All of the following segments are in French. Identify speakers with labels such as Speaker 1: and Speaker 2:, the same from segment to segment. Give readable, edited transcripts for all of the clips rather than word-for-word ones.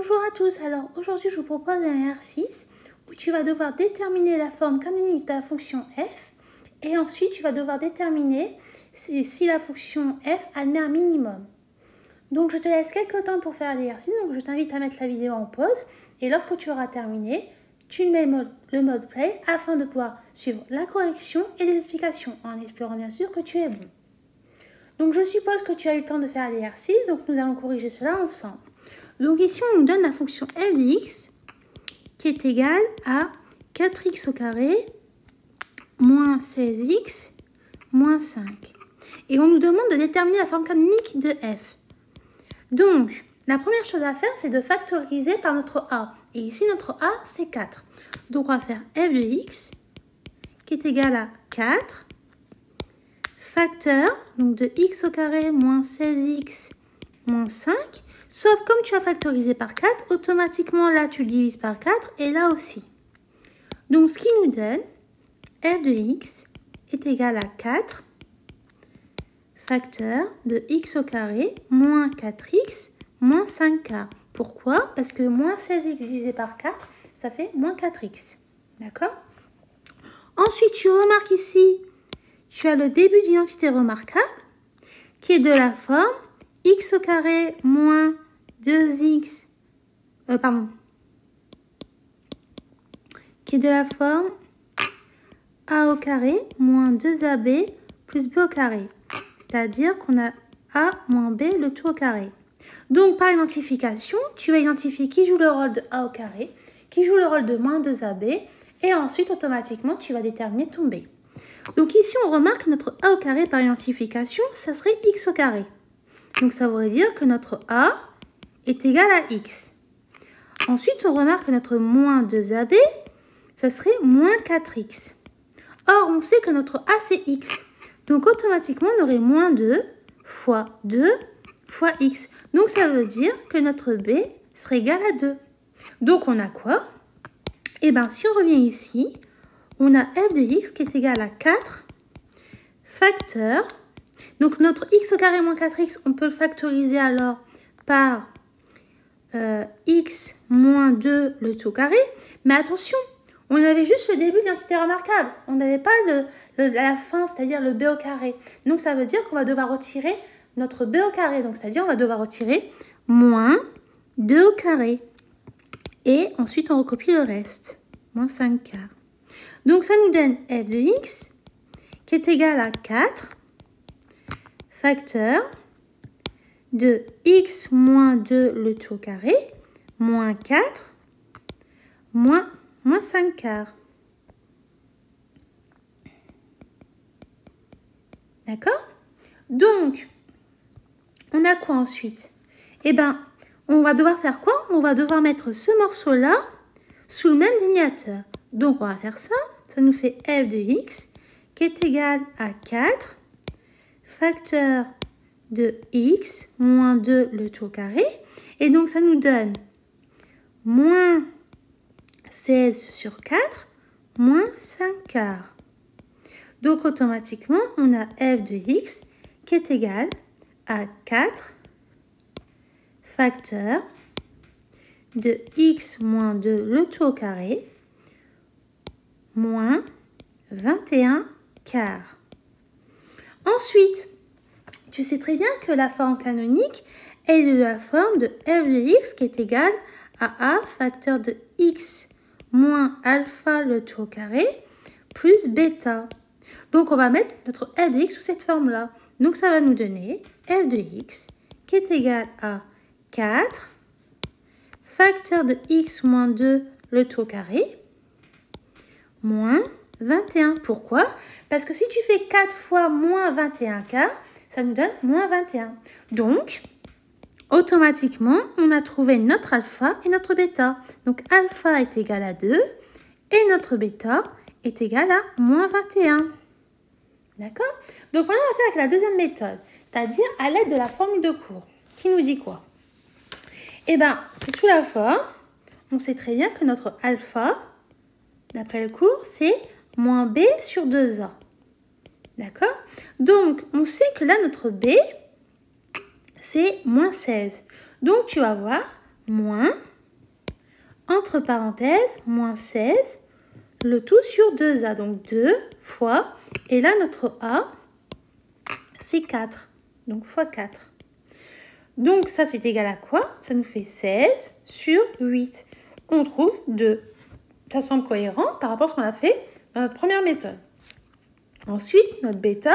Speaker 1: Bonjour à tous, alors aujourd'hui je vous propose un exercice où tu vas devoir déterminer la forme canonique de la fonction f et ensuite tu vas devoir déterminer si la fonction f admet un minimum. Donc je te laisse quelques temps pour faire l'exercice, donc je t'invite à mettre la vidéo en pause et lorsque tu auras terminé, tu mets le mode play afin de pouvoir suivre la correction et les explications en espérant bien sûr que tu es bon. Donc je suppose que tu as eu le temps de faire l'exercice, donc nous allons corriger cela ensemble. Donc ici, on nous donne la fonction f de x qui est égale à 4x au carré moins 16x moins 5. Et on nous demande de déterminer la forme canonique de f. Donc, la première chose à faire, c'est de factoriser par notre a. Et ici, notre a, c'est 4. Donc, on va faire f de x qui est égal à 4 facteur donc de x au carré moins 16x moins 5. Sauf comme tu as factorisé par 4, automatiquement là tu le divises par 4 et là aussi. Donc ce qui nous donne f de x est égal à 4 facteur de x au carré moins 4x moins 5k. Pourquoi? Parce que moins 16x divisé par 4, ça fait moins 4x. D'accord? Ensuite, tu remarques ici, tu as le début d'identité remarquable qui est de la forme x au carré moins 2x, qui est de la forme a au carré moins 2ab plus b au carré. C'est-à-dire qu'on a a moins b le tout au carré. Donc par identification, tu vas identifier qui joue le rôle de a au carré, qui joue le rôle de moins 2ab, et ensuite automatiquement tu vas déterminer ton b. Donc ici on remarque que notre a au carré par identification, ça serait x au carré. Donc ça voudrait dire que notre a est égal à x. Ensuite, on remarque que notre moins 2ab, ça serait moins 4x. Or, on sait que notre a, c'est x. Donc, automatiquement, on aurait moins 2 fois 2 fois x. Donc, ça veut dire que notre b serait égal à 2. Donc, on a quoi? Eh bien, si on revient ici, on a f de x qui est égal à 4 facteur. Donc, notre x au carré moins 4x, on peut le factoriser alors par x moins 2 le tout carré. Mais attention, on avait juste le début de l'identité remarquable. On n'avait pas la fin, c'est-à-dire le b au carré. Donc, ça veut dire qu'on va devoir retirer notre b au carré. Donc, c'est-à-dire on va devoir retirer moins 2 au carré. Et ensuite, on recopie le reste. Moins 5 quarts. Donc, ça nous donne f de x qui est égal à 4 facteur de x moins 2 le tout au carré, moins 4, moins 5 quarts. D'accord? Donc, on a quoi ensuite? Eh bien, on va devoir faire quoi? On va devoir mettre ce morceau-là sous le même dénominateur. Donc, on va faire ça. Ça nous fait f de x qui est égal à 4 facteur de x moins 2 le tout au carré. Et donc, ça nous donne moins 16 sur 4 moins 5 quarts. Donc, automatiquement, on a f de x qui est égal à 4 facteur de x moins 2 le tout au carré moins 21 quarts. Ensuite, tu sais très bien que la forme canonique est de la forme de f de x qui est égale à a facteur de x moins alpha le tout au carré plus bêta. Donc, on va mettre notre f de x sous cette forme-là. Donc, ça va nous donner f de x qui est égal à 4 facteur de x moins 2 le tout au carré moins 21. Pourquoi? Parce que si tu fais 4 fois moins 21 quarts, ça nous donne moins 21. Donc, automatiquement, on a trouvé notre alpha et notre bêta. Donc, alpha est égal à 2 et notre bêta est égal à moins 21. D'accord? Donc, maintenant, on va faire avec la deuxième méthode, c'est-à-dire à l'aide de la formule de cours. Qui nous dit quoi? Eh bien, c'est sous la forme, on sait très bien que notre alpha, d'après le cours, c'est moins b sur 2a. D'accord? Donc, on sait que là, notre b, c'est moins 16. Donc, tu vas voir moins entre parenthèses, moins 16, le tout sur 2a. Donc 2 fois, et là notre a, c'est 4. Donc fois 4. Donc ça c'est égal à quoi? Ça nous fait 16 sur 8. On trouve 2. Ça semble cohérent par rapport à ce qu'on a fait dans notre première méthode. Ensuite, notre bêta,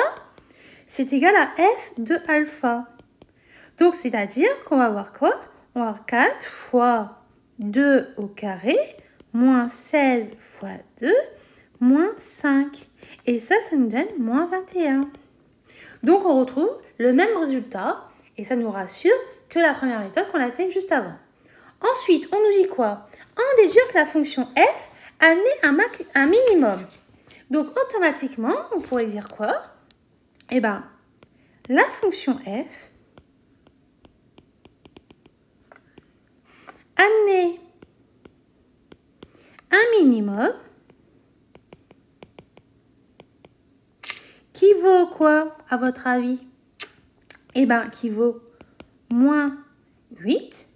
Speaker 1: c'est égal à f de alpha. Donc, c'est-à-dire qu'on va avoir quoi? On va avoir 4 fois 2 au carré, moins 16 fois 2, moins 5. Et ça nous donne moins 21. Donc, on retrouve le même résultat et ça nous rassure que la première méthode qu'on a fait juste avant. Ensuite, on nous dit quoi? On déduit que la fonction f admet un minimum. Donc, automatiquement, on pourrait dire quoi? Eh bien, la fonction f admet un minimum qui vaut quoi, à votre avis? Eh bien, qui vaut moins 8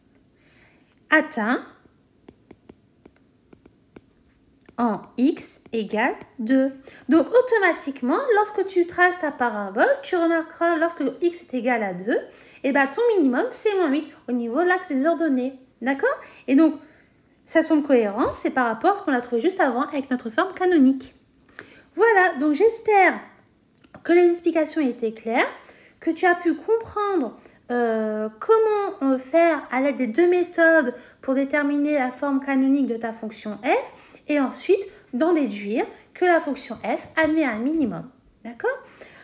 Speaker 1: atteint en x égale 2. Donc, automatiquement, lorsque tu traces ta parabole, tu remarqueras, lorsque x est égal à 2, eh bien, ton minimum, c'est moins 8 au niveau de l'axe des ordonnées. D'accord? Et donc, ça semble cohérent, c'est par rapport à ce qu'on a trouvé juste avant avec notre forme canonique. Voilà, donc j'espère que les explications étaient claires, que tu as pu comprendre comment faire à l'aide des deux méthodes pour déterminer la forme canonique de ta fonction f et ensuite d'en déduire que la fonction f admet un minimum. D'accord?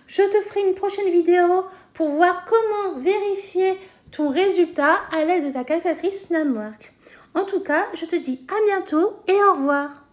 Speaker 1: Je te ferai une prochaine vidéo pour voir comment vérifier ton résultat à l'aide de ta calculatrice Numwork. En tout cas, je te dis à bientôt et au revoir.